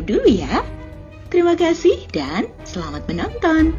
subscribe dulu ya. Terima kasih dan selamat menonton.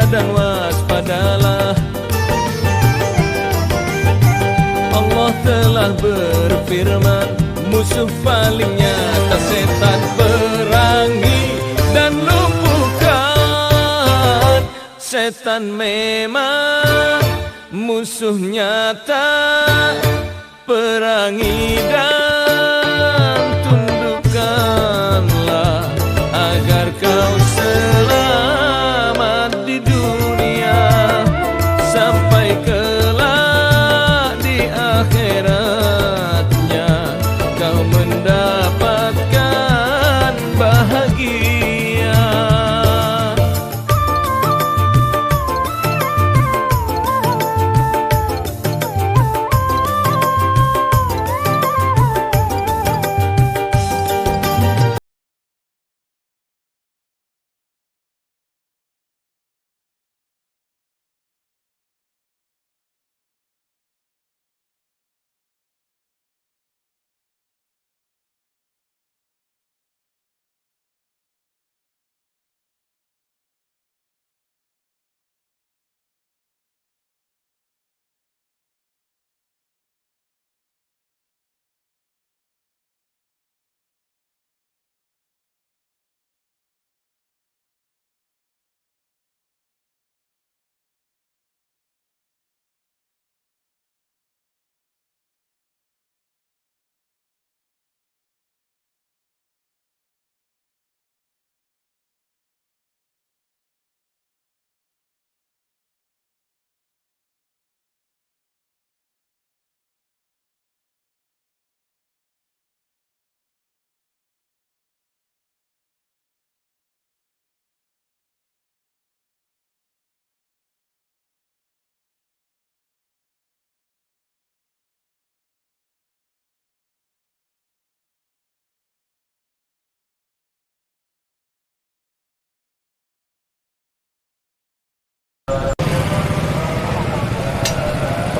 Dan waspadalah, Allah telah berfirman, musuh paling nyata setan, perangi dan lumpuhkan. Setan memang musuh nyata, perangi dan tundukkanlah agar kau selamat di dunia sampai kelak di akhiratnya kau mendapatkan bahagia.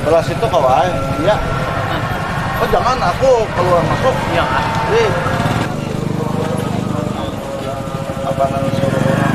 Sebelah situ kawan, iya. Oh jangan, aku keluar masuk. Iya. Apa namanya suruh orang?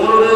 Thank you.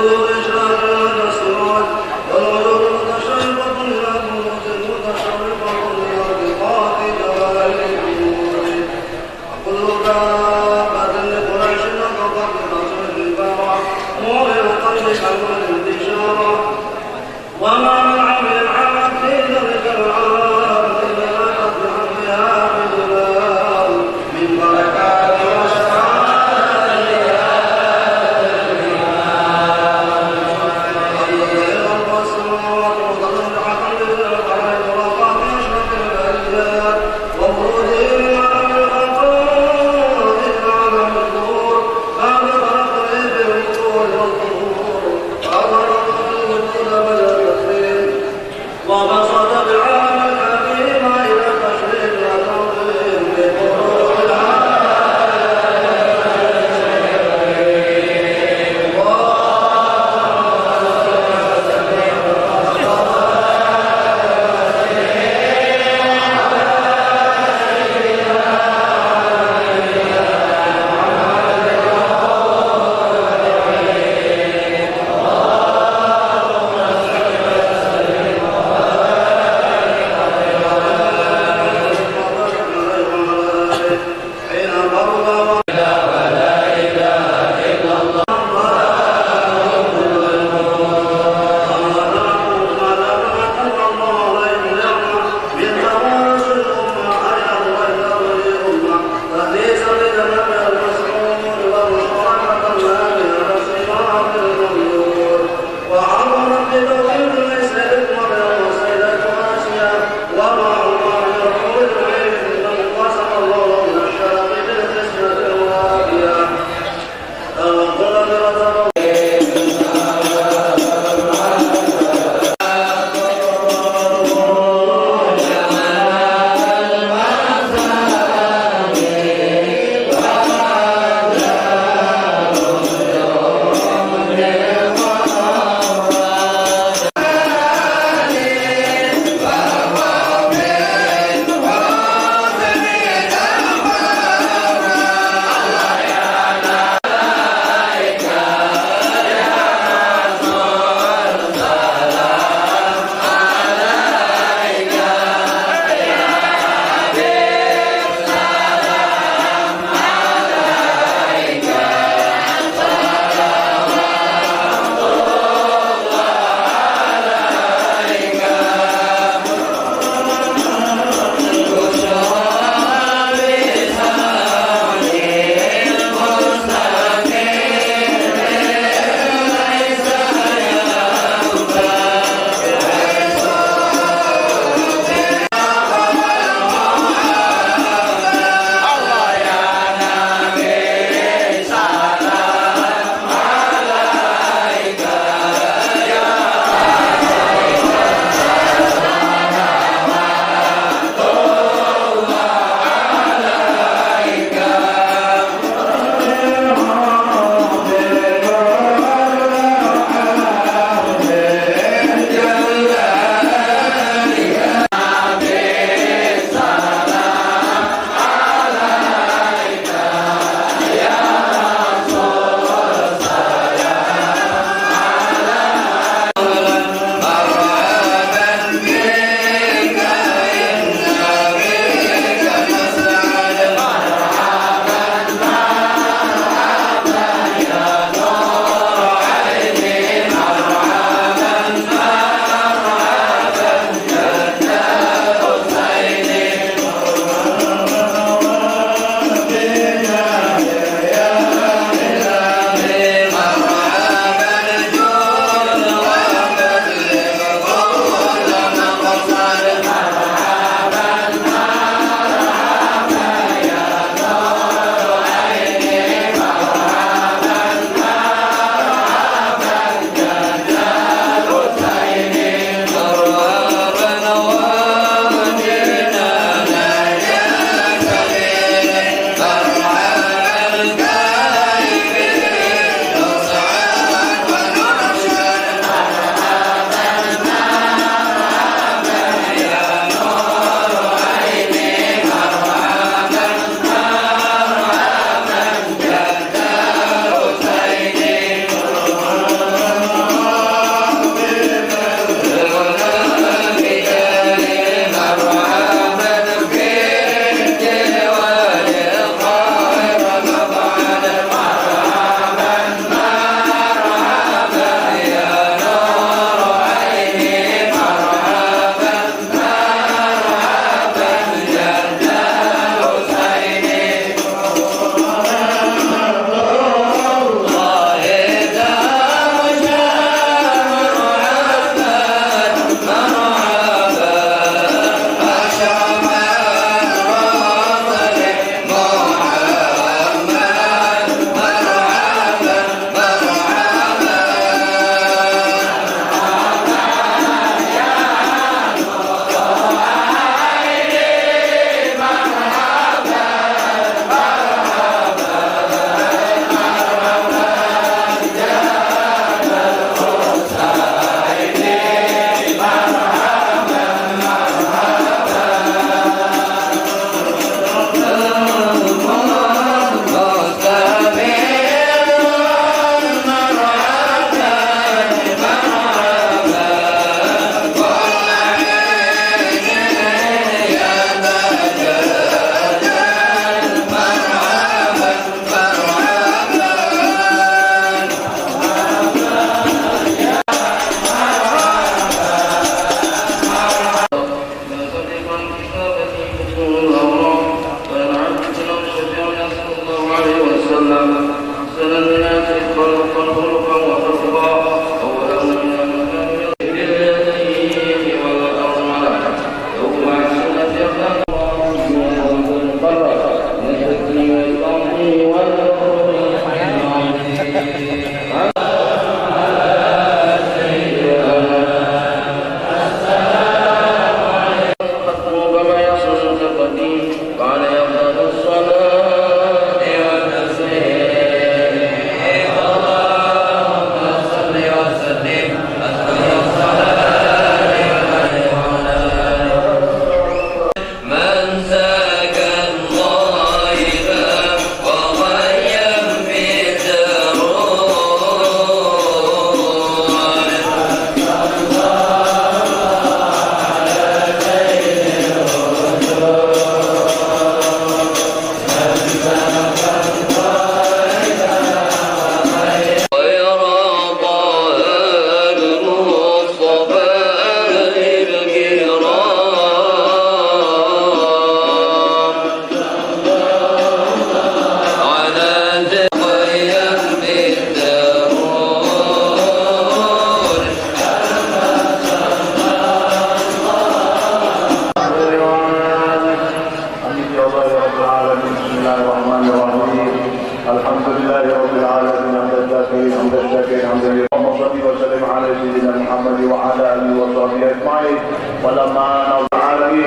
ولما نضع به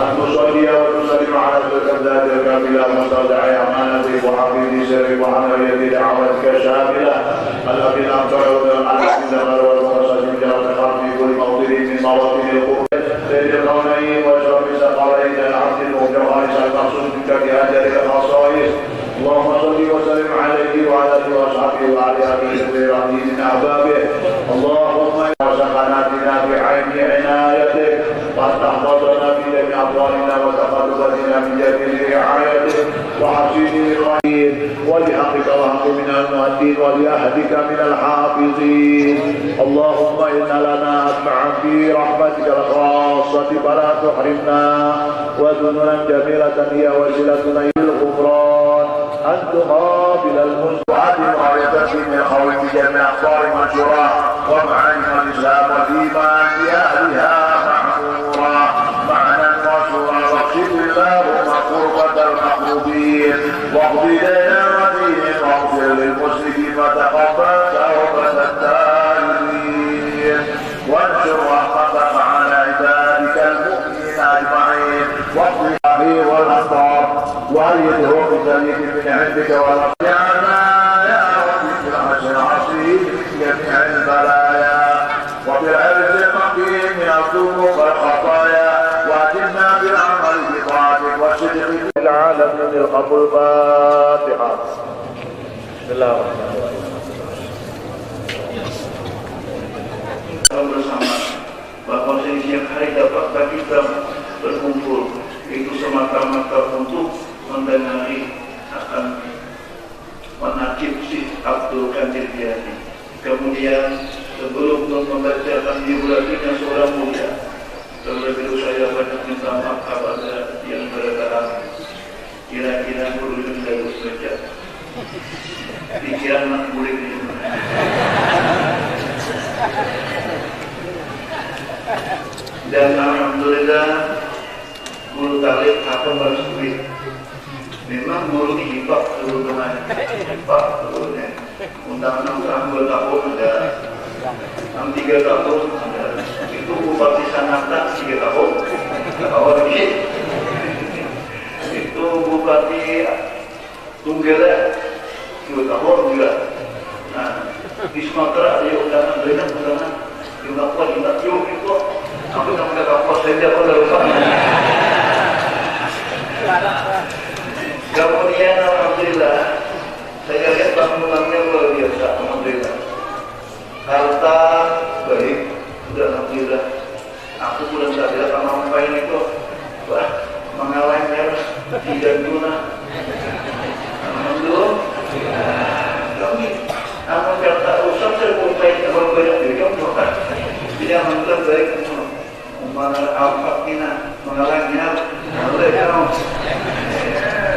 أن تصلي وتسلم على الكذاب الكاملة مستودع أمانتك وحفيظ سرك وحماية دعوتك الشاملة الذين أمطروا على الدمار والمساجد والتقام في كل موطن من مواطن القرب سيد الكونين واشرف الثقلين العبد المؤمن خالص المقصود بك بهذه الخصائص اللهم صل وسلم عليه وعلى اله واصحابه وعلى اله الطاهرين من احبابه اللهم وسقناتنا بعين عنايتك وتحفظنا في جميع اقوالنا وتقلباتنا في جميع رعايتك وحسين الرحيم ولحقك وحق من المؤدين ولأهدك من الحافظين اللهم إن لنا أطمعا في رحمتك الخاصة فلا تحرمنا وذنونا جميلة هي وسيلتنا إلى الغفران أن تقابل المسلمات وعيتك من خوف جميع أخبار منشورة ومعاني الإسلام والإيمان بأهلها معمورا معنا وشورا واغفر اللهم قربة المقربين واقض دين المدين واغفر للمسلمين وتقبل توبة التائبين وانشر رحمتك على عبادك المؤمنين أجمعين واقض الأخير والأخطار وأيده بذلك من عندك ورفعنا يا رب بالعرش العظيم من جميع البلايا وبالعرش المقيم من الذنوب والخطايا وأتمنا بالعمل بطاعتك والصدق في العالمين القبول الفاتحة بسم الله الرحمن الرحيم bersama bahwa siang hari dapat kita berkumpul itu semata-mata untuk mendengar akan menakib si Abdul Qadir Jilani. Kemudian sebelum membacakan biografinya seorang mulia, terlebih dahulu saya banyak minta maaf kepada yang berdalam. Kira-kira perlu lebih saja. Pikiran nak boleh ni. Dan alhamdulillah guru talim akan bersyukur. Memang guru dihibak dulu dengan hibak dulu ni. Undang-undang 2 tahun ada, 3 tahun ada. Itu Bupati Sananta 3 tahun. Awal lagi. Itu Bupati Tunggala 2 tahun juga. Nah, di Sumatera ada undangan undangan. Yung kapwa, yung itu. Aku nak kapwa saja pada rumah. Kemudian alhamdulillah saya lihat bangunannya luar biasa, alhamdulillah. Harta baik, sudah alhamdulillah. Aku bulan saja sama ngapain itu, wah mengalahnya tidak guna. Alhamdulillah. Kami akan kata usah terbukai terbanyak diri kamu kan. Jadi alhamdulillah baik. Mana alfak mina mengalahnya, alhamdulillah.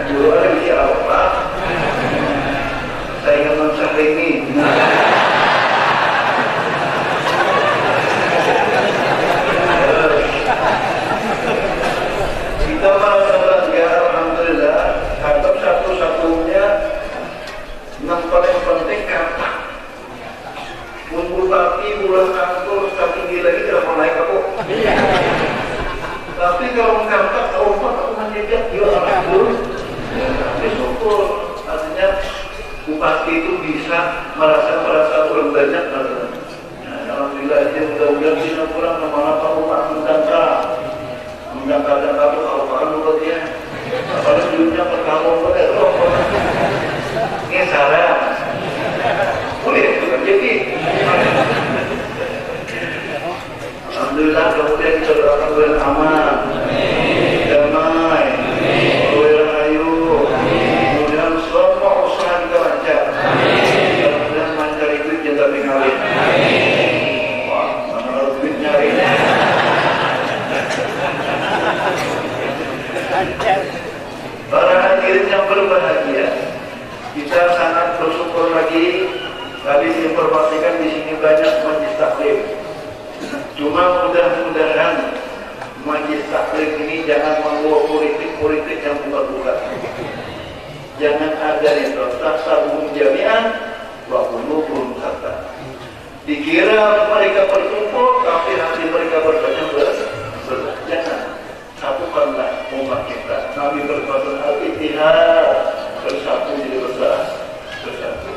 Dulu ada di apa? Saya ingin mencapai ini. Kita malah ya alhamdulillah. Harap satu-satunya yang paling penting kata. Bupati bulan kantor tapi gila ini tidak mau naik aku. Tapi kalau kata aku menjejak dia orang dulu. Tapi syukur artinya bupati itu bisa merasa orang banyak. Alhamdulillah dia mudah-mudahan bisa pulang nama-nama rumah mendangkal itu kalau buat dia. Apalagi dunia perkawinan boleh loh. Ini saran. Boleh itu kan jadi. Alhamdulillah kemudian kita doakan bulan aman, damai, rahayu, kemudian semua usaha kita lancar, kemudian mencari duit yang tak tinggalin. Wah, mana harus duit nyari? Para hadirin yang berbahagia, kita sangat bersyukur lagi. Tadi diinformasikan di sini banyak majlis taklim. Cuma mudah-mudahan majlis taklim ini jangan membawa politik yang bukan-bukan. Jangan ada yang tersabuh jami'an wa qulubuhum shatta. Dikira mereka berkumpul tapi hati mereka berpecah belah. Nabi berkata al-ittihad, bersatu jadi bersatu.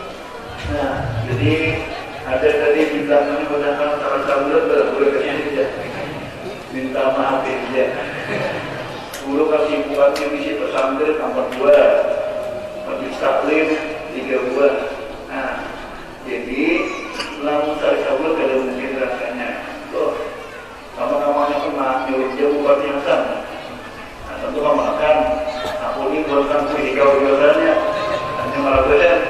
Nah, jadi ada tadi bilang menggunakan salah boleh ke sini saja. Minta maaf ya. Dulu kesibukannya misi pesantren nomor 2, majlis taklim 3 bulan. Nah, jadi lamun cari Allah kada mungkin rasanya. Tuh, sama-samanya kena nyuruh dia buat yang sama. Nah, tentu kamu akan aku ini buatkan kue biasanya hanya malah badan.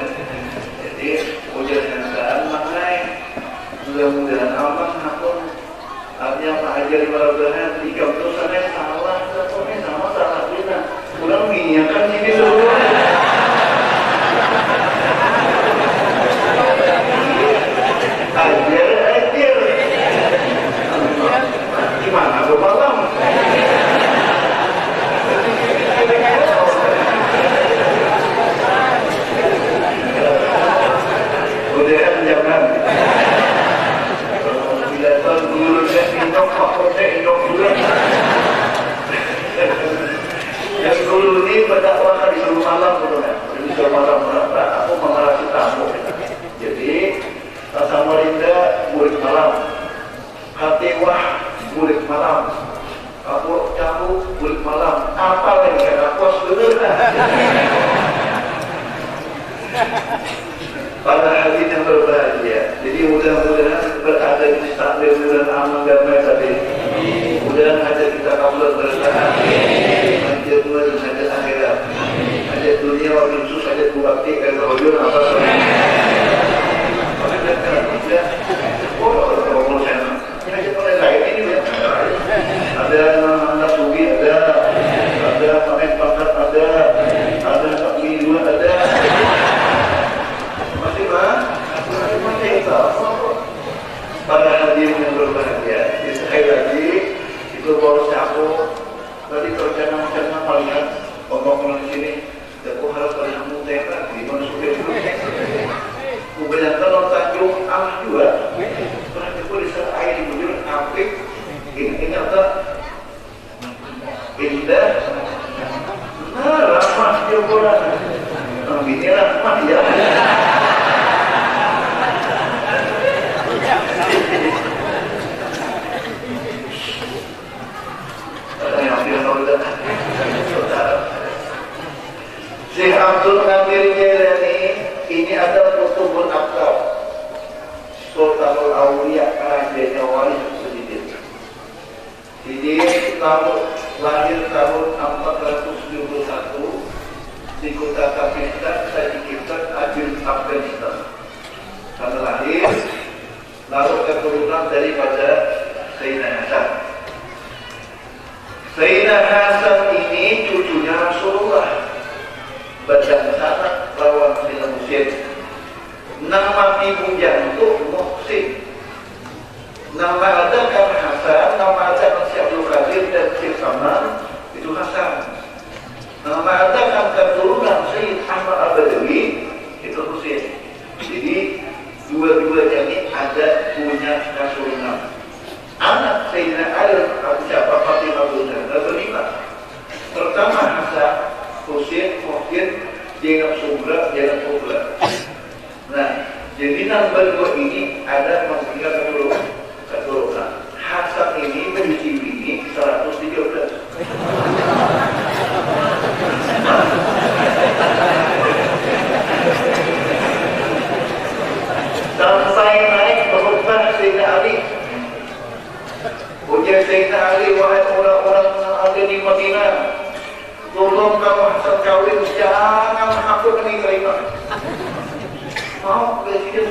Jadi ujian yang maknanya mudah-mudahan aman aku artinya Pak Hajar malah badan 3 utusannya salah, pokoknya salah kita. Ulang minyakan ini dulu. Ajar. Gimana tuh malam? Udah jangan. Bila tahun dulu saya indok dulu. Yang dulu ini berdakwah di seluruh malam betul. Di seluruh malam berapa? Aku mengarasi tamu. Jadi Samarinda murid malam, Hatiwah murid malam, Kapur Cahu murid malam. Apa lagi kata kos bener? Pada hari yang berbahagia. Jadi mudah-mudahan berada di takdir bulan aman damai tadi. Mudah-mudahan ada kita kabul bertahan. Hajat dunia dan hajat akhirat. Hajat dunia wa khusus hajat bukti dan hujur apa saja. Ada anak sugi ada panen pangkat ada kaki dua ada. Masih pada hadirin yang berbahagia. Sekali lagi itu baru aku tadi rencana melihat ngomong di sini. Aku harus pada kamu teka di mana sudah dulu. Kebanyakan orang Tanjung Allah juga. Pernah itu di air di bujur apik. Ini apa? Indah. Nah, ramah dia bola. Ini ramah ya. Syekh Abdul Qadir Jailani ini adalah kutubul aktab, Sultanul Auliya, rajanya wali sedikit. Jadi lahir tahun 471 di kota Pakistan, Tajikistan, Afghanistan. Karena lahir, lalu keturunan daripada Sayyidina Hasan. Sayyidina Hasan ini cucunya Rasulullah. Badan sana lawan Sayyidina Musin. Nama ibunya itu Muhsin. Nama ada kan Hasan, nama ada kan Syekh Abdul Qadir dan Syekh Saman itu Hasan. Nama ada kan keturunan Sayyid Ahmad Al-Badawi itu Husin. Jadi dua-duanya ini ada punya keturunan. Anak Sayyidina Ali siapa Fatimah Zahra berlima. Pertama Hasan, Husin, Muhsin, Zainab Sugra, Zainab Kubra. Nah, jadi nomor 2 ini ada tiga keturunan. Hasan ini menyuci bini 113. Sampai naik berkhutbah Sayyidina Ali. Ujian Sayyidina Ali, wahai orang-orang yang ada di Madinah, tolong kamu Hasan kawin, jangan aku kena terima. Mau presiden?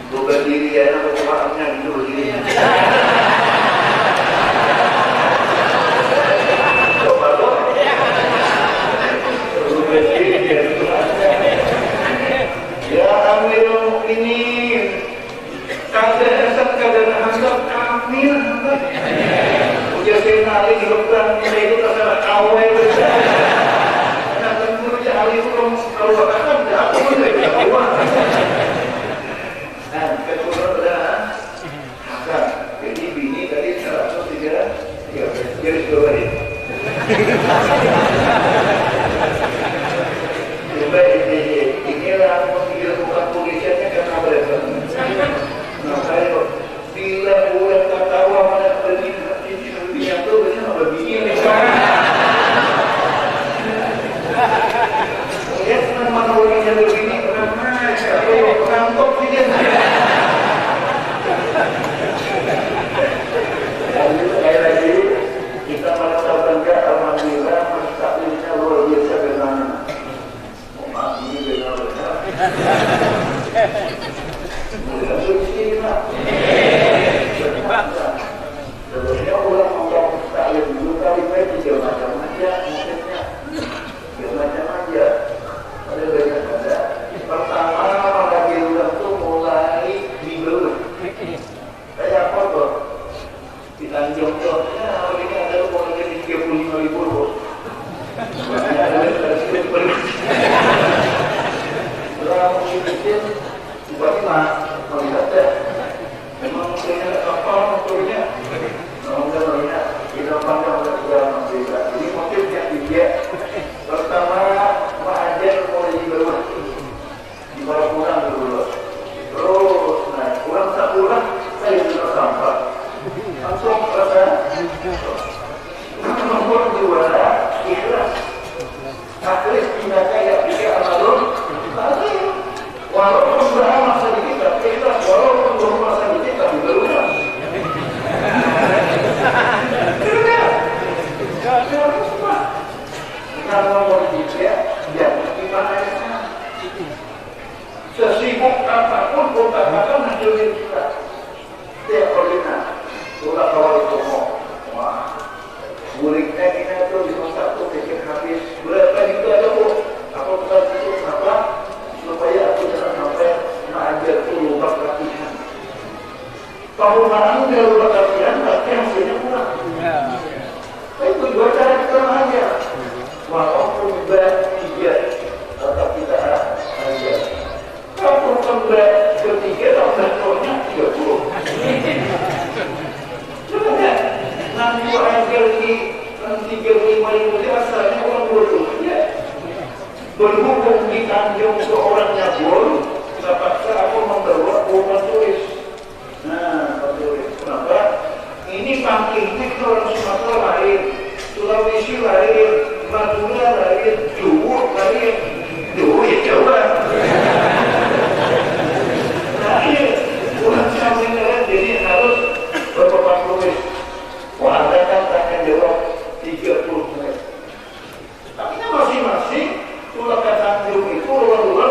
Gue berdiri ya, nak kekuatannya gitu berdiri. Coba dong. Gue berdiri ya. Ya Amirul Mukminin, kadang kamil. Ujian Sayyidina Ali di depan itu terserah kawin. Nah tentu Ali itu kalau bahkan tidak aku pun tidak keluar. Nah keturunan adalah Hasan. Jadi bini dari 103 garis 2 ini. Sebenarnya orang ngomong taklim dulu kali baik tiga macam aja, maksudnya tiga macam aja. Ada banyak ada. Pertama lagi ulang tuh mulai dibelut. Kayak apa tuh? Di Tanjung tuh, ya ini ada mulai dari 35.000 bos. Orang muslim tiba-tiba melihat ya, memang punya apa motornya, memang melihat kita pandang sudah berbeda. Jadi motifnya dia pertama mengajar mulai di bawah, di bawah kurang dulu, terus naik kurang tak kurang saya sudah sampai langsung rasa nomor 2 ikhlas. Akhirnya tidak kayak dia alun, walaupun beramal sedikit tapi ikhlas, walaupun beramal sedikit tapi berulang. Kalau mau dia, gimana ya? Sesibuk apapun, katakan hasilnya kita. Dia koordinat, sudah kawal komo. Wah, muridnya kita tuh di satu bikin habis berapa itu ada bu? Aku bukan itu apa? Supaya aku jangan sampai mengajar tuh lupa latihan. Kalau orang dia lupa latihan, berarti hasilnya kurang. Itu dua cara kita mengajar. Walaupun berat 3, tetap kita ajar. Kalau berat ketiga, tahunnya 30. Sebenarnya nanti ajar di 35.000 itu asalnya orang bodoh ya. Berhubung di Tanjung seorangnya bodoh, terpaksa aku membawa bukan tulis. Nah, tulis. Kenapa? Ini pangkilnya orang Sumatera lain, Sulawesi lain, Madura lain, Jawa lain, Jawa ya Jawa. Nah ini orang Sumatera lain, jadi harus berpapan tulis. Wah, ada kan tanya jawab 30 menit. Tapi masing-masing tulang Tanjung itu luar-luar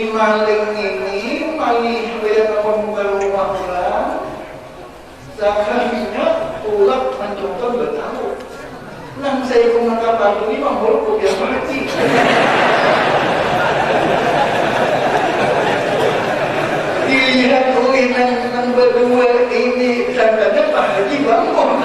maling ini maling yang membuka rumah orang sakalinya tulak mencoba bertahu nang saya kumaka pagi ini mampu kopiah mati dilihat nang berdua ini sangkanya Pak Haji bangun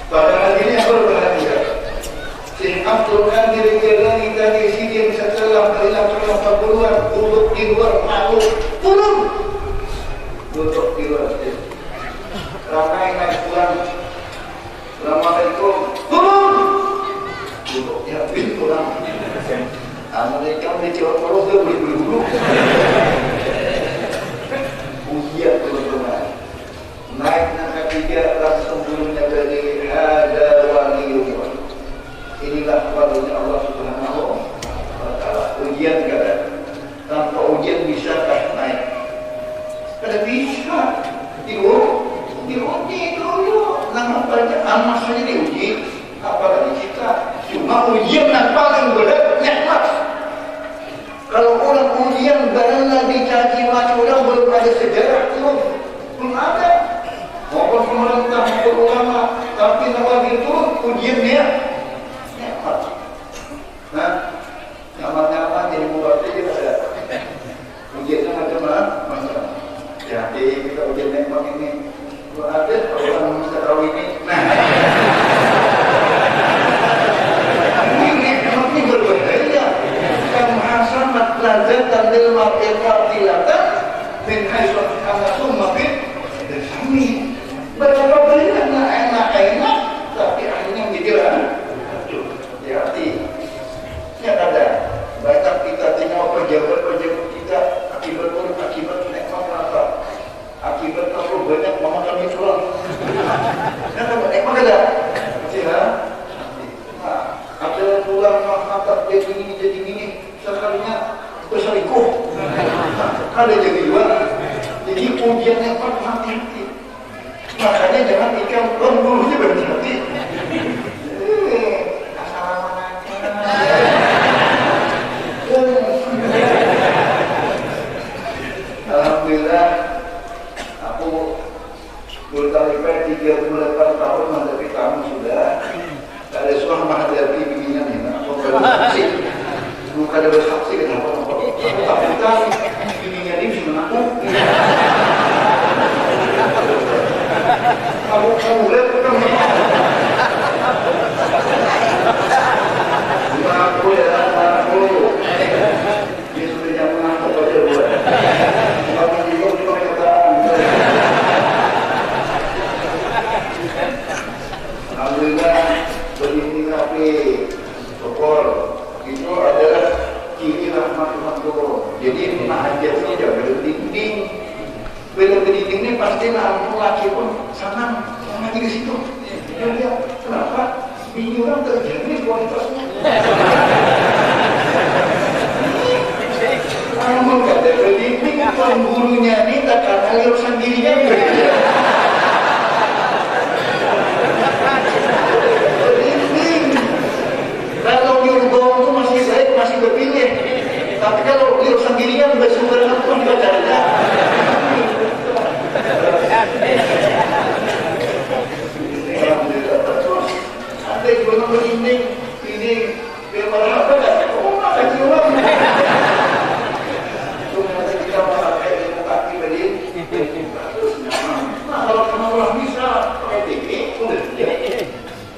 Pada hari ini berbahagia. Si Abdul Qadir Jailani dari sini bisa telah keluar, duduk di luar malu, turun, duduk di luar. Ramai naik pulang, Assalamualaikum, turun, duduk ya pulang. Amerika menjawab kalau dia beli-beli ujian teman-teman. Naik angka 3 langsung turunnya dari ada waliullah. Inilah walinya Allah Subhanahu wa Ta'ala. Ujian kada, tanpa ujian bisakah naik? Kada bisa. Diuji dulu. Nama banyak amas saja diuji, apalagi kita. Cuma ujian yang paling berat nikmat. Kalau orang ujian barangnya dicaci maki orang belum ada sejarah belum ada. Maupun pemerintah maupun ulama, tapi nama itu ujiannya nikmat. Nah, nyaman-nyaman jadi buat saja ada. Ujiannya macam-macam. Jadi kita ujian nikmat ini. Kalau ada orang bisa tahu ini. Nah, ini nikmat ini berbahaya. Kamu hasanat lazatan lil mar'i qatilatan min haitsu anasumma bin sami. Berapa banyak enak-enak tapi akhirnya menjadi hati. Ya ada banyak kita tengok pejabat-pejabat kita akibat nikmat apa? Akibat terlalu banyak memakan micron. Nah, nikmat ada. Ya. Nah, ada tulang mata jadi gini sekalinya berselingkuh. Ada jadi dua. Jadi ujian nikmat hati-hati. Makanya jangan ikan dulunya berhati-hati. Alhamdulillah, aku berkali-kali 38 tahun menghadapi kamu sudah. Tak ada suara menghadapi bimbingan ini. Aku bersaksi, bukan ada bersaksi kenapa? Aku tak tahu bimbingan ini bisa mengaku. Kamu lihat bukan? Aku ya, aku. Dia sudah yang mengaku pada buat. Kamu juga cuma katakan. Alhamdulillah begini tapi syukur itu adalah ciri rahmat Tuhan. Jadi mengajar ini jangan berdinding. Bila berdinding ini pasti anak laki pun senang ngaji ke situ. Dia lihat kenapa bini orang terjamin kualitasnya. Kamu kata berdinding tuan gurunya ini takkan alir sendirinya. Kalau Yurgong itu masih baik, masih berpilih. Tapi kalau Yurgong sendirian bersumber pun juga caranya. Alhamdulillah terus. Ada yang belum berinding, ini biar apa kan? Oh, ada jiwa. Cuma kita pakai ilmu kaki tadi. Nah, kalau orang bisa pakai tinggi, udah.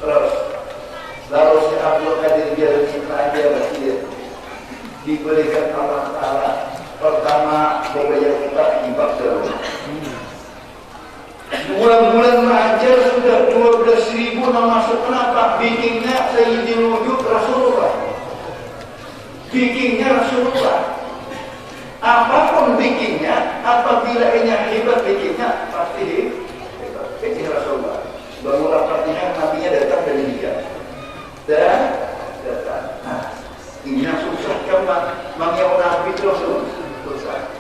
Terus. Lalu si Abdul Qadir Jilani aja berarti diberikan Allah Ta'ala pertama membayar kita ibak dulu. Bulan-bulan mengajar sudah 12.000 masuk. Kenapa? Bikinnya Sayyidil Wujud Rasulullah. Bikinnya Rasulullah. Apapun bikinnya, apabila ini hebat bikinnya, pasti hebat. Bikin Rasulullah. Bangunlah Fatihah, nabinya datang dari dia. Dan datang. Nah, ini yang susah kan mengiau Nabi itu susah.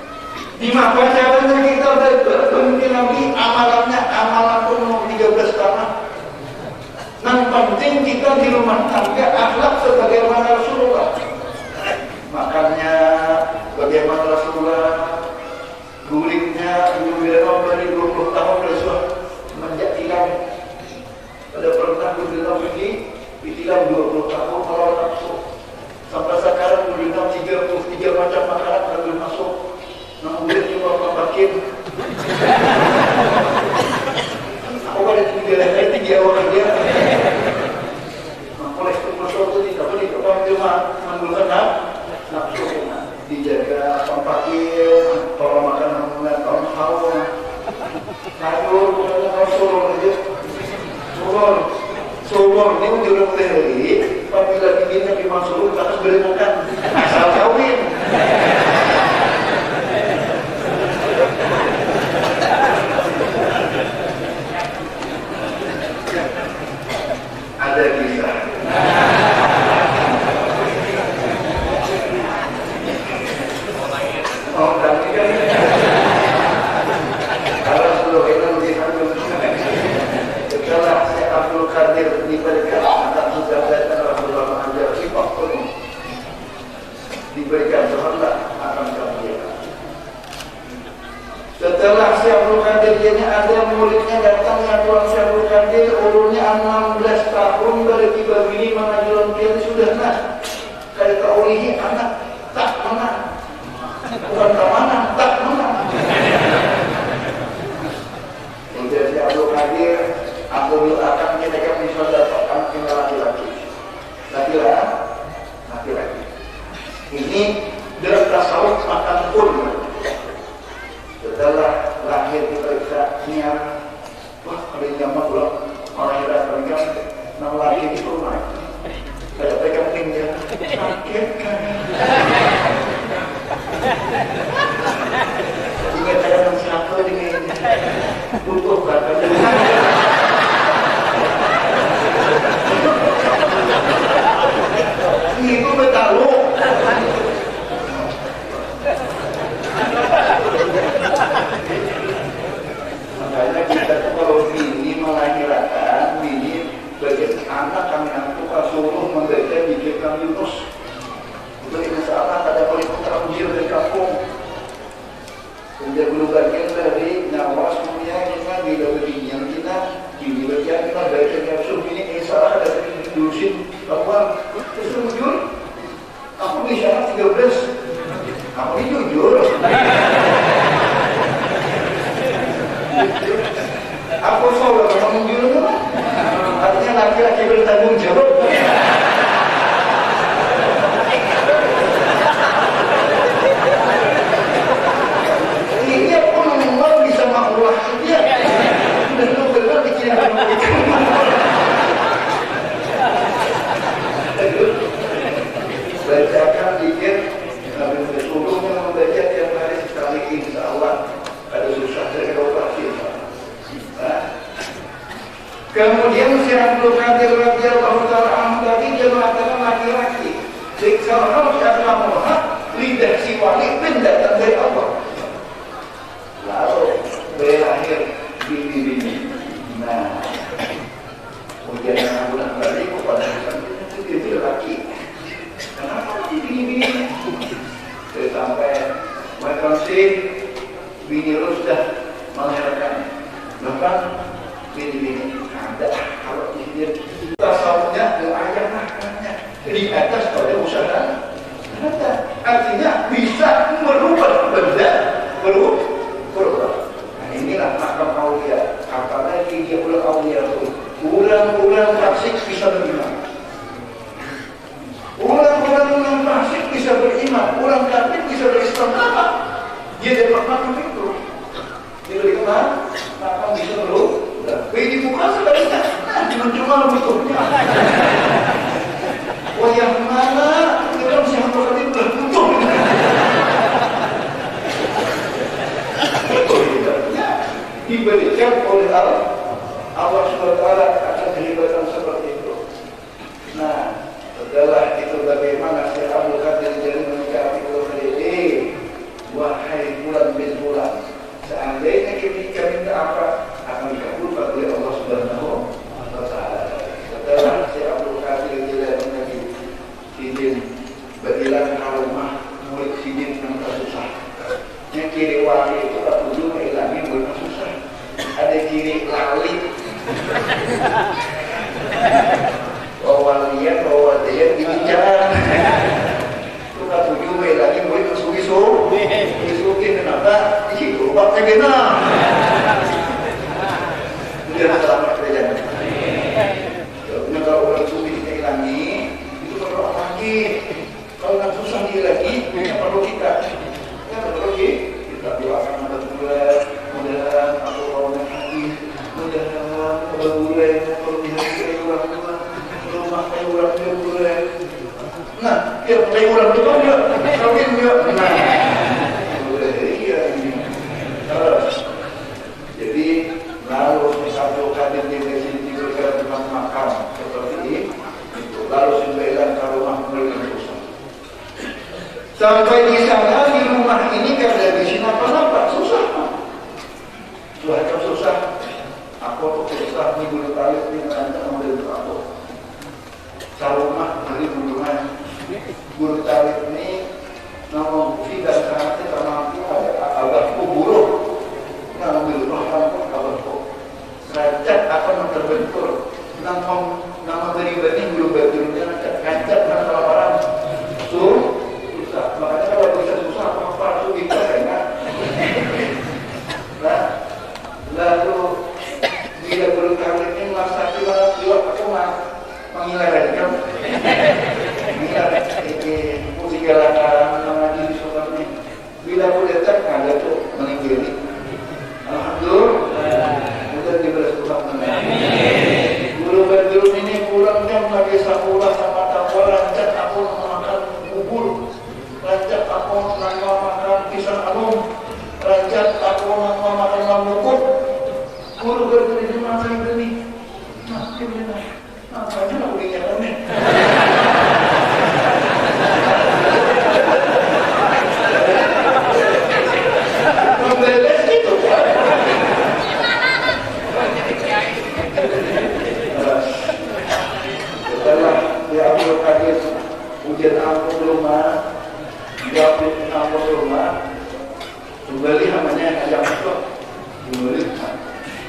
Di mana caranya kita berhenti Nabi amalan pun 13 tahun. Yang penting kita di rumah tangga akhlak sebagaimana Rasulullah. Makannya bagaimana Rasulullah, gulingnya Ibu Beno dari 20 tahun Rasul menjak tilam. Pada pernah Ibu Beno pergi ditilam 20 tahun kalau nafsu. Sampai sekarang Ibu Beno 33 macam makanan kalau masuk. Namun cuma pakai. Aku pada 3 orang dia. Kolesterol masuk tu tidak boleh Imam Suruh terus berenangkan asal kawin. Ada kisah. Oh, tapi kan kalau sebelum itu setelah Syekh Abdul Qadir diberikan anak sudah datang Rasulullah mengajar sifat penuh, diberikan sehendak akan kemuliaan. Setelah Syekh Abdul Qadir ini ada muridnya datangnya tuan Syekh Abdul Qadir, umurnya 16 tahun dari tiba bini mengajukan dia sudah nak kaya kaulihi anak tak menang, bukan kemenang, tak menang. Kemudian Syekh Abdul Qadir, aku akan kita bisa dapatkan kita laki-laki. Laki-laki. Ini dalam tasawuf makan pun. Setelah lahir diperiksa niat, wah kalau nyaman pulang orang yang datang nama laki di rumah. Saya pegang tinggal sakit kan. Jika saya mensiapa dengan butuh kata. Itu betul. Makanya kita tuh kalau bini melahirkan, bini bagi anak kami tukar suruh membaca dikirkan Yunus. Itu masalah ada putra ujir dari kampung. Kemudian dulu bagian dari nyawa semuanya kita bila begini kita bini bagian kita baca nafsu bini salah ada diusin bahwa terus jujur aku bisa 13 aku ini jujur aku selalu ngomong jujur artinya laki-laki bertanggung jawab. Ini pun memang bisa maklulah dia dan itu benar dikirim bacakan dikir Nabi sebelumnya membaca tiap hari sekali insya Allah ada susah dari operasi. Kemudian Syekh Abdul Qadir radhiyallahu ta'ala anhu tadi dia mengatakan laki-laki diksalah syaklamullah lidah si wali datang dari Allah. Lalu berakhir bini-bini. Nah, kemudian yang bulan balik kepada itu laki. Kenapa bini-bini? Sampai mereka bini lu sudah melahirkan. Bahkan bini-bini ada kalau dia tasawufnya ayah makannya di atas pada usaha. Artinya bisa merubah benda berubah. Nah inilah makam aulia. Apalagi dia ulang aulia itu ulang fasik bisa beriman. Ulang fasik bisa beriman, ulang kafir bisa berislam. Apa? Dia dapat makam itu. Dia beriman, makam bisa berubah. Di muka sebaliknya, cuma bentuknya. Oh yang mana? Kita mesti hampa tadi berbentuk. Diberikan oleh Allah SWT akan kehebatan seperti itu. Nah, setelah itu bagaimana Syekh Abdul Qadir jadi menikahi wahai bulan bin bulan, seandainya kita minta apa akan dikabulkan oleh Allah Subhanahu wa Ta'ala. Setelah Syekh Abdul Qadir jadi menjadi sidin berhilang rumah murid sidin yang susah. Yang kiri wali itu tak tujuh hilangnya bukan susah. Ada kiri lali. Walian walian dibicara. Itu tak tujuh hilangnya murid isu-isu. Isu-isu kenapa? Itu bakal kena. Dia selamat kerjaan. Kalau orang sulit dihilangi, itu perlu lagi. Kalau nak susah dihilangi, itu perlu kita. Ya perlu kita doakan mudah-mudahan aku mau lagi, mudah-mudahan bulan kalau dihadiri orang tua, rumah orang tua tiap ulang betul yuk, kawin yuk. Nah, iya ini. Jadi lalu satu kali di sini diberikan tempat makan seperti ini, lalu sembilan ke rumah memberikan susah. Sampai di sana di rumah ini kada bisa apa-apa, susah. Sudah susah. Aku susah nih bulu tali ini nanti ambil aku. Sarumah dari bulu tali ini nama bukti dan sangatnya termampu agak buruk. Nah ambil roh kabarku. Racat akan terbentur. Nama beri-beri bulu bajunya racat nama orang. Susah. Makanya kalau bisa susah apa itu bisa enak. Nah lalu bila bulu tali ini masa juga aku mengilakan mengilar musik galakan mengaji di soalnya bila aku datang ada tuh meninggali alhamdulillah udah diberes Tuhan guru ini pulangnya lagi sakulah sama takwa lancar aku makan bubur lancar aku makan pisang alum lancar aku makan lamukut guru ini masa ini apa aja aku ingat nih. Membeles gitu kan. Setelah diambil kaget hujan ampun rumah, diambil ampun rumah, kembali namanya ayam itu, kembali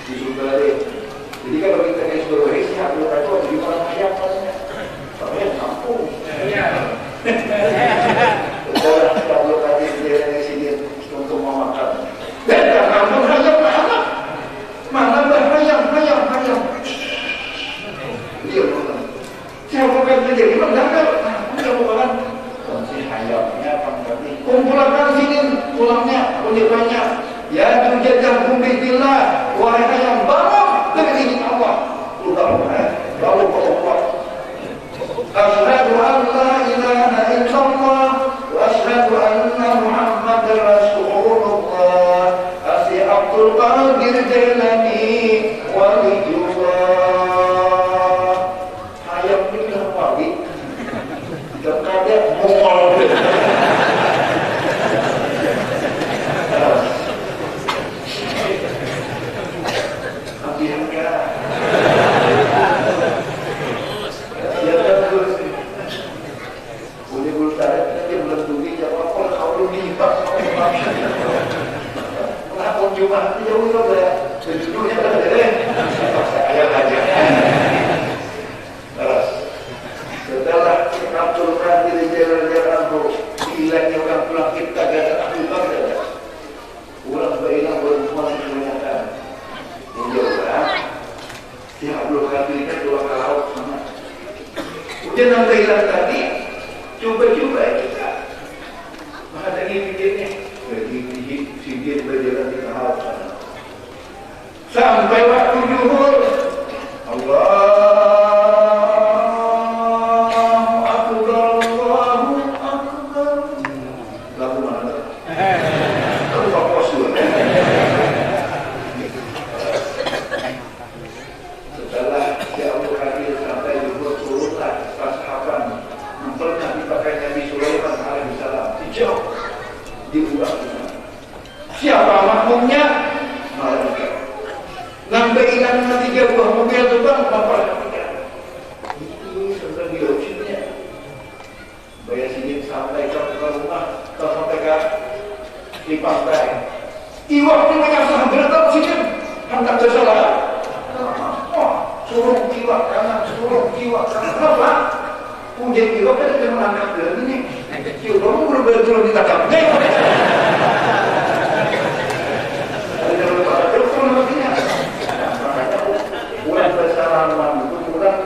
di Subali. Jadi kalau kita ke Sulawesi, siap luka itu di orang ayam katanya. Tapi kampung. Setelah kita luka di sini untuk memakan. Dan kampung ayam mana ayam. Dia bukan. Saya bukan menjadi mendadak. Dia bukan. Konsih ayamnya pangkatnya. Kumpulkan sini tulangnya, kulit banyak. Ya jujur kumbitillah. Wahai ayam bangun. Dengan izin Allah, lalu Allah. Asyhadu an la ilaha illallah wa asyhadu anna Muhammadar Rasulullah. Asy Abdul Qadir Jailani waliyullah. Ayam ini pagi. Dekade mongol. Cuma jauh itu sejujurnya saya aja. Setelah Abdul Qadir jalan-jalan hilangnya orang pulang kita gak Abdul Qadir. Pulang berhilang berhubungan kebanyakan. Menjauhkan si Abdul Qadir kan keluar ke laut sama. Ujian yang berhilang tadi coba-coba kita. Maka tadi pikirnya sikit berjalan di tahap sana. Sampai waktu zuhur, Allahu Akbar. Lagu mana? Lagu fokus dulu. Setelah si Abdul Qadir sampai zuhur turunlah sahabat mempelnya dipakai Nabi Sulaiman alaihissalam. Dijauh, dibuat. Siapa makmumnya? Malaikat. Ngambil ilang 3 buah mobil itu bang, bapak. Ini sudah diujinya. Bayar sini sampai ke rumah, sampai ke di pantai. Iwak ini menyasar beratap sini, hantar tersalah. Suruh iwak kanan, Kenapa? Pujian iwak kan sudah mengangkat dari ini. Iwak pun berturun di takapnya.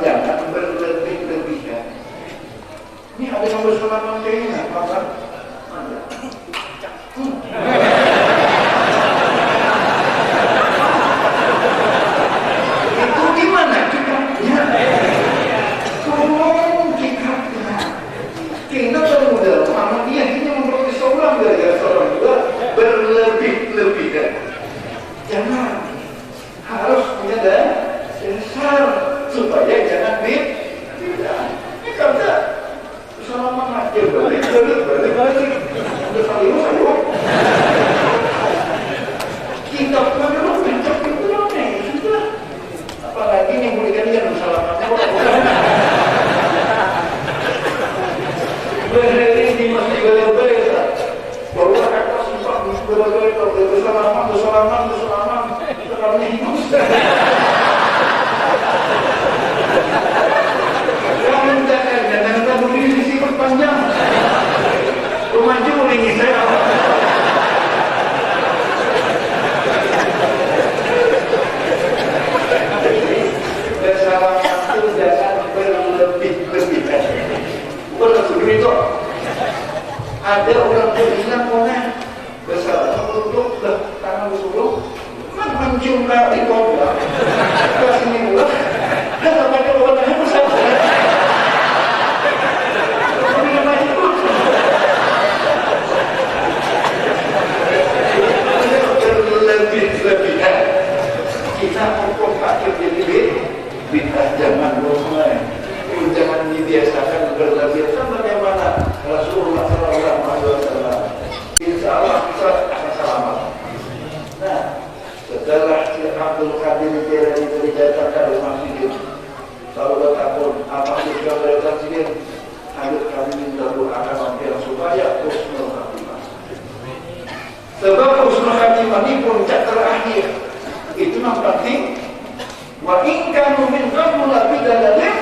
Jangan berlebih-lebihan. Ini ada yang berselangan kayaknya, Pak. Itu gimana cikatnya? Tolong cikatnya. Kita termuda Muhammadiyah ini memprotes orang gara-gara seorang juga berlebih-lebihan. Jangan, harus punya dasar supaya jangan beda. Ini kerja selama ngajar balik. Udah sayur. Kita punya orang bencok itu aneh, sudah. Apalagi nih mulikan dia salamannya. Berdiri di masjid Galeri, baru kata simpan di Galeri, bersalaman, sekarang ini. Jangan kita berdiri di sini panjang. Maju ini saya. Bersalaman itu jangan berlebih-lebihan. Itu ada orang berbilang mana bersalaman untuk tangan bersuluh mencium kaki kobra ke sini pula dan pakai warnanya bersama berlebih-lebihan kita hukum fakir jadi bid'ah jangan mulai. Jangan dibiasakan berlebihan bagaimana Rasulullah SAW. Insya Allah kita akan selamat. Nah, setelah Syekh Abdul Qadir Jailani diceritakan di masjid, lalu bertakun apa yang berkata sini, ayo kami minta doa akan supaya husnul khatimah. Sebab husnul khatimah ini puncak terakhir. Itu yang penting. Wa in kanu min qablu lafi dalalin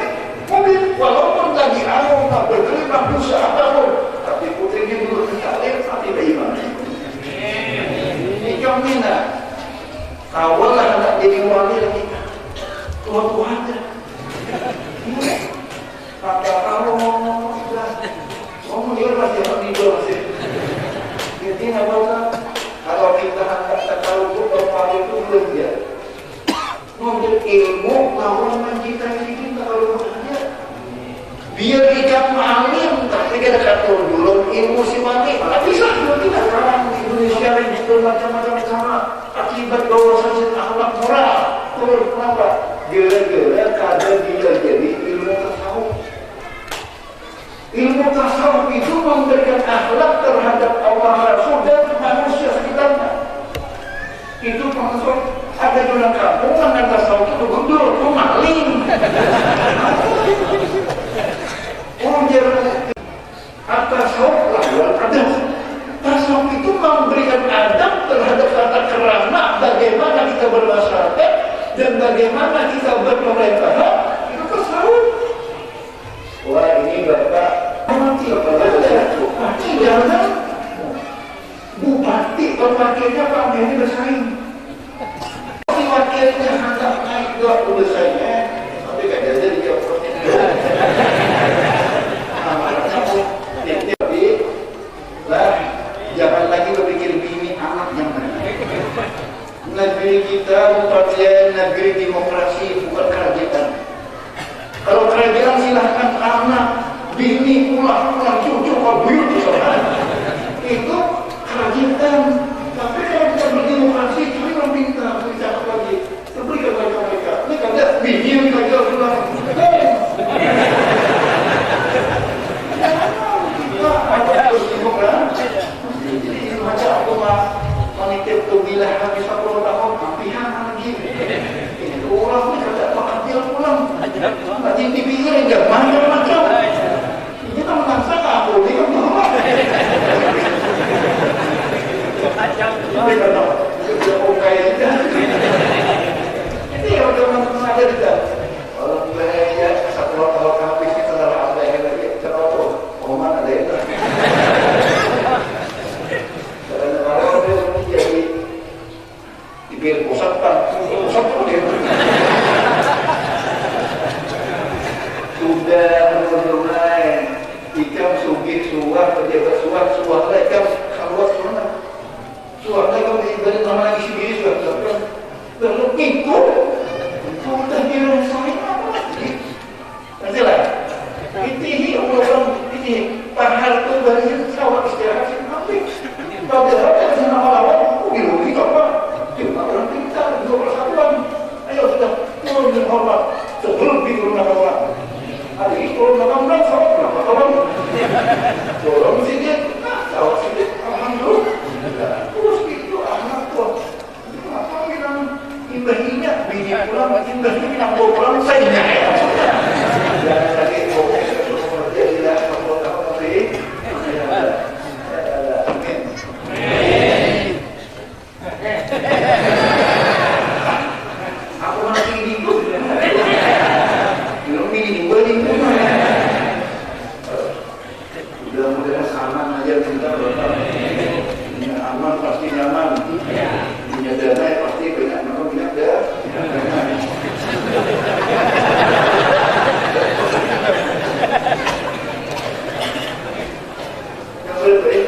mungkin walaupun tadi aku tak berterima dosa apapun, tapi putri ini dulu terkalir tapi beriman. Ini kemana? Awalnya anak jadi wali lagi. Tuhan aja. Kata Allah, kamu dia masih harus tidur sih. Jadi apa? Kalau kita tak tahu berpaling itu belum dia. Mengambil ilmu lawan kita ini kalau biar ikat alim, tapi kita kata dulu ilmu si mati, malah bisa kita orang Indonesia ini bermacam-macam cara akibat bahwa akhlak moral. Terus kenapa? Gara-gara kadang dia jadi ilmu tasawuf. Ilmu tasawuf itu memberikan akhlak terhadap Allah Rasul dan manusia sekitarnya. Itu maksud ada dalam kampung yang tasawuf itu gundul, itu maling. Tasawuf lawan adab. Tasawuf itu memberikan adab terhadap tata kerama, bagaimana kita bermasyarakat dan bagaimana kita berpemerintahan. Itu tasawuf. Wah ini bapak mati bupati jangan bupati wakilnya Pak Meni bersaing. Wakilnya hendak naik 20 bersaingnya, tapi gak jadi dia proses. Jangan lagi berpikir bini anak yang mana. Negeri kita bukan negeri demokrasi, bukan kerajaan. Kalau kerajaan silahkan anak, bini, pulang, cucu, buyut itu kerajaan. Tapi kalau kita berdemokrasi, cari orang pintar, bicara lagi. Berikan mereka. Ini kata bini yang kerja pulang. Macam aku menitip tu bila habis 10 tahun mampihan lagi. Ini orang ni kata makan dia pulang. Nanti dipikir enggak macam-macam. Ini kan menangsa aku ni kan mama. Ini kata dia okai dah. Ini orang mengajar dah. Orang bahaya satu tahun habis kita dah ada yang lagi terlalu. Oh mana ada. Biar pusatkan dia. Sudah mulai ikan sugih suah pejabat suah lekam keluar sana. Suah lekam dari nama lagi sendiri sudah lalu itu sudah kira saya apa lagi? Nantilah. Ini orang ini Pak hari sawah istirahat sih nanti. Padahal ada nama-nama rugi apa? Cuma orang pintar 21 an. Ayo sudah turun dengan hormat sebelum diturunkan orang. Hari ini turun 18 sawah berapa kawan? Turun sedikit, sawah sedikit, alhamdulillah. Terus itu anak tuh. Apa bilang imbahnya bini pulang, imbahnya pulang saya. Jangan lagi mudah-mudahan aman aja kita punya aman pasti nyaman, punya dana pasti banyak maka punya dana. Yang baik-baik.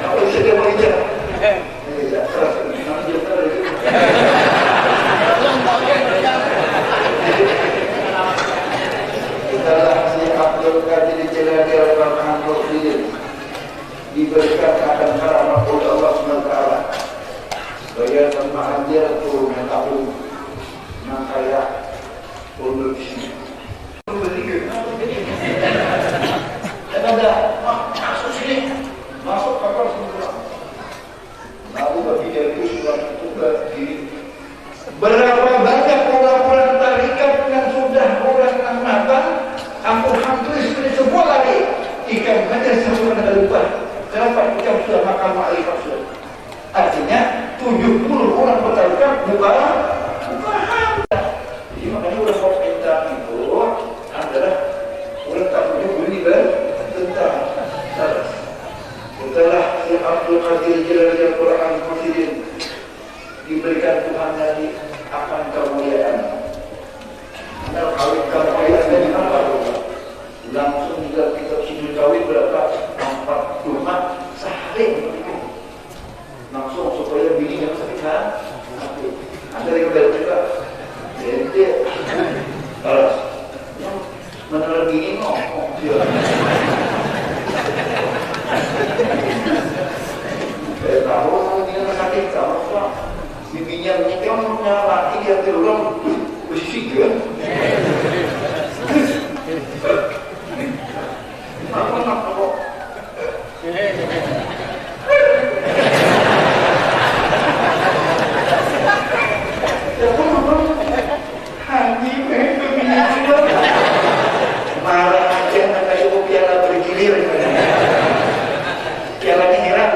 Kalau saya mau ijazah, Abdul Qadir Jilani Al-Rahman diberikan akan karamah oleh Allah SWT. Bayar ma'ajar turunnya tahun maka ya untuk disini dan ada kasus ini masuk kapal semua lalu bagi dari itu sudah tugas diri. Berapa banyak orang-orang tarikat yang sudah orang matang aku hampir semua lagi ikan hanya satu kena lupa. Kenapa ikan sudah makan ma'rifat sudah? Artinya 70 orang bertarikat bukan jadi makanya orang mau pintar itu adalah orang tak punya bunyi tentang setelah si Abdul Qadir Jilani Al-Quran Al-Quran diberikan Tuhan dari akan kemuliaan. Nah, kalau kemuliaan dari apa? Langsung juga kita sujud kawin berapa? 40 sehari langsung supaya bini yang sakit hati. Ada yang berkata, ente balas yang menurut bini ngomong dia. Tahu dia sakit tahu apa? Bibinya menyekongnya laki dia terulung posisi dia. Apa kok? Marah aja nak kayu piala bergilir. Pialanya hilang.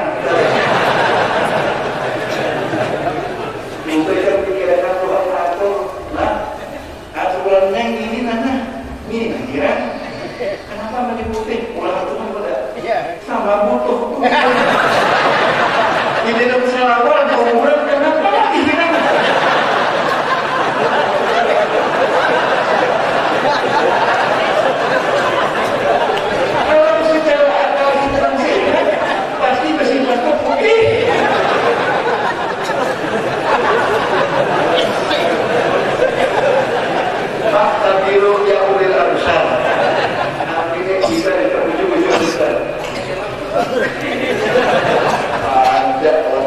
Memberikan pikiran Tuhan atur. Nah, aturannya ini nana, ini hilang. Kenapa menyebutnya ulang Tuhan pada? Sama butuh. Di dalam selawat keumuran kenapa hilang? Kalau secara akal kita sehat, pasti bersifat putih. Fakta biru ya ulil absar. Akhirnya kita di ujung-ujung kita. Ada orang.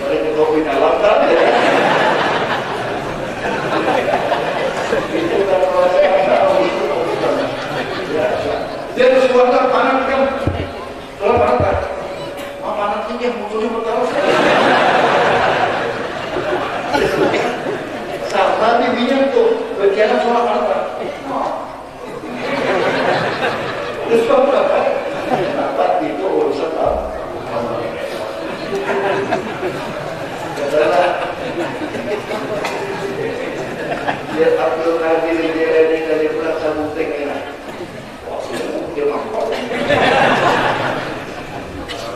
Mereka kopi dalam tak? Itu kalau saya tahu itu. Dia harus buatlah panas kan? Kalau panas kan? Panasnya dia musuhnya bertaruh. Sama bibinya tuh berkhianat soal panas. Terus apa? Kenapa itu urusan apa? Karena dia Abdul Qadir Jilani dari pulang sambung tengah. Dia mampu.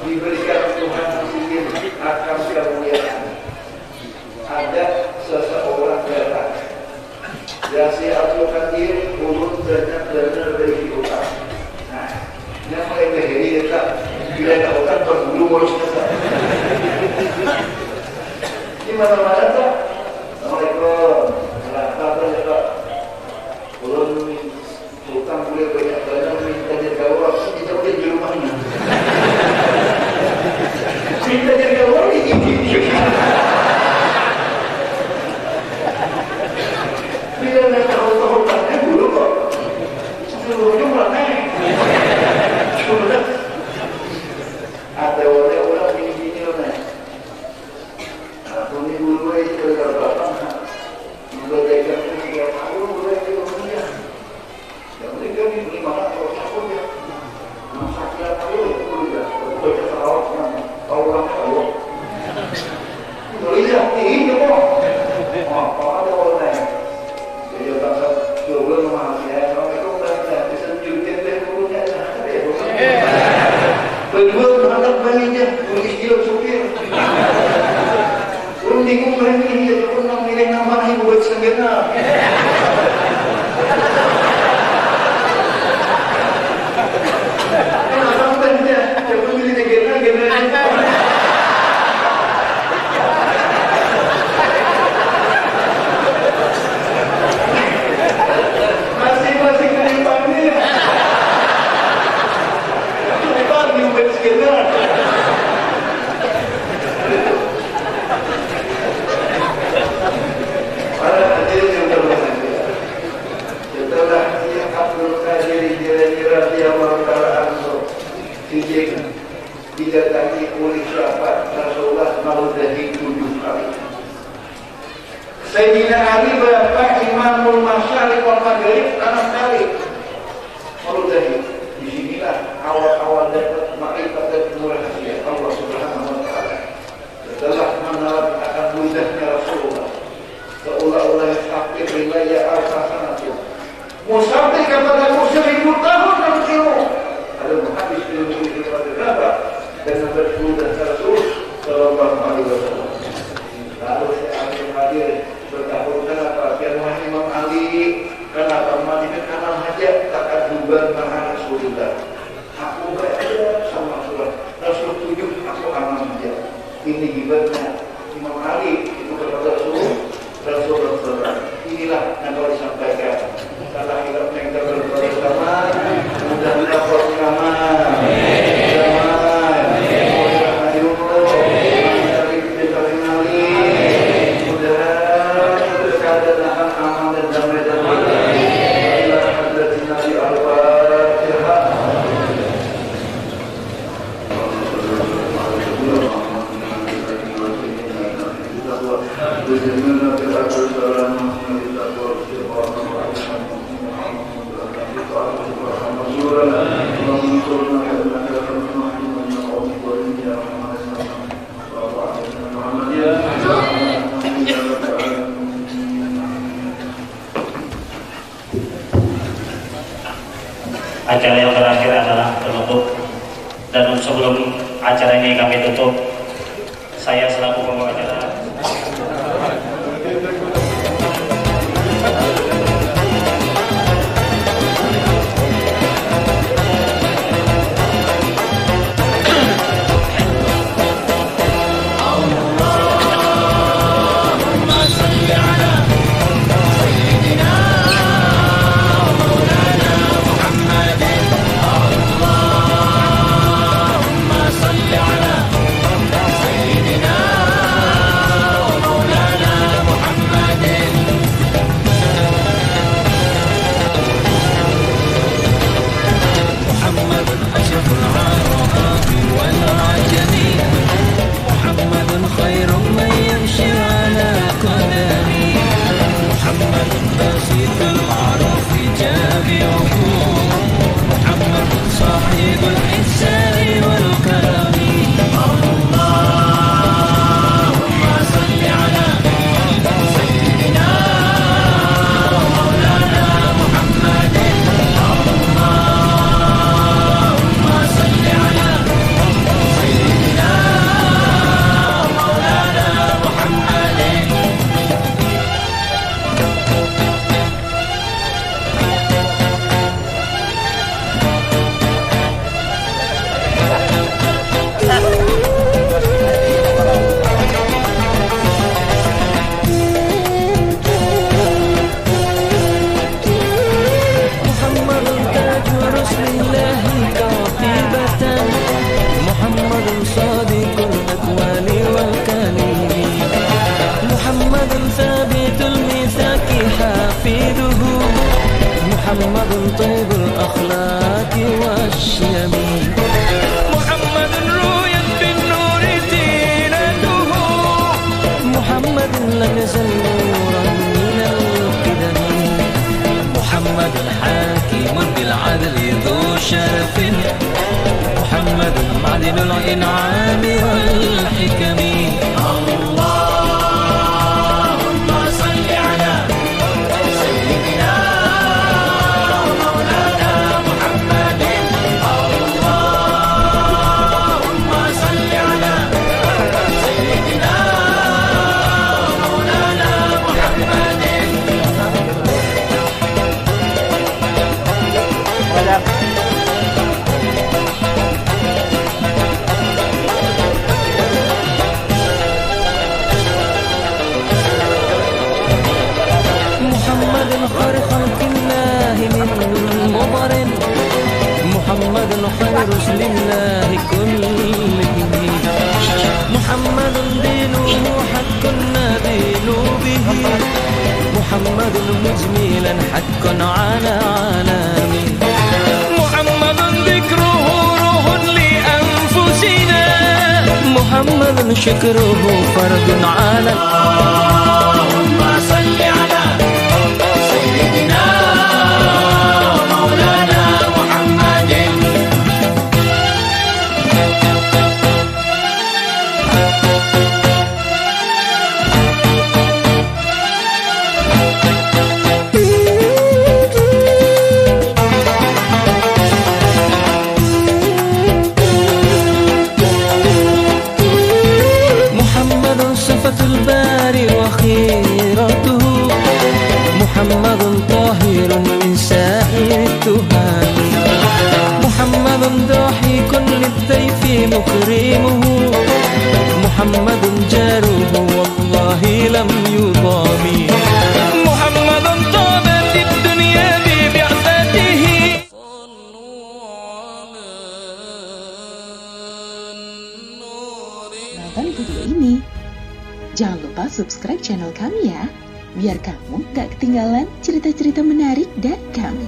Diberikan Tuhan sendiri akan kemuliaan. Ada seseorang datang. Jasi Abdul Qadir urut benar-benar dari utang. Nah, yang mulai berhari dekat bila ada utang berbulu mulus besar. Di mana-mana tak? Assalamualaikum. Selamat datang. milih ya pun milih nama ibu buat sengena. Kenapa bukan dia? Dia pun milih negara. Masing-masing kelimpannya. Kelimpan ibu buat sengena. Para hadirin yang berbahagia, setelah Syekh Abdul Qadir Jilani radhiyallahu taala anhu didatangi oleh sahabat Rasulullah Mauldahi 7 kali. Sayyidina Ali bapak Imamul Masyariq wal Maghrib 6 kali. Mauldahi. Disinilah awal-awal dapat ma'rifat dan rahasia Allah Subhanahu wa taala. Setelah mengenal akan wujudnya Rasulullah, seolah-olah sakit wilayah al-hasanatu musafir kepadamu 1000 tahun dan ilmu ada menghabis ilmu kepada berapa dengan bersudah Rasul sallallahu alaihi wasallam. Lalu saya akan hadir bertahun kenapa biar Imam Ali kenapa mati kenal hajat takkan duban maha Rasulullah. Aku baca sama surah Rasul 7 aku aman hajat. Ini hebatnya Imam Ali itu kepada Rasulullah. Inilah yang harus disampaikan. Kalau kita mendengar bersama, mudah dapat nyaman. Acara yang terakhir adalah penutup, dan sebelum acara ini kami tutup, saya selaku pembawa acara محمد طيب الأخلاق والشيم محمد رويا بالنور دينته محمد لم يزل نورا من القدم محمد حاكم بالعدل ذو شرف محمد معدن الإنعام والحكم خير خلق الله من مضر محمد خير رسل الله كلهم محمد دينه حق نبيل به محمد مجملا حقا على عالمين محمد ذكره روح لأنفسنا محمد شكره فرض على اللهم صل على سيدنا مولانا محمد صفة الباري وخيرته محمد طاهر من سائر التهام محمد ضاحك للضيف مكرمه محمد جاره والله لم يضام محمد طابت الدنيا ببعثته Nonton video ini. Jangan lupa subscribe channel kami ya, biar kamu gak ketinggalan cerita-cerita menarik dari kami.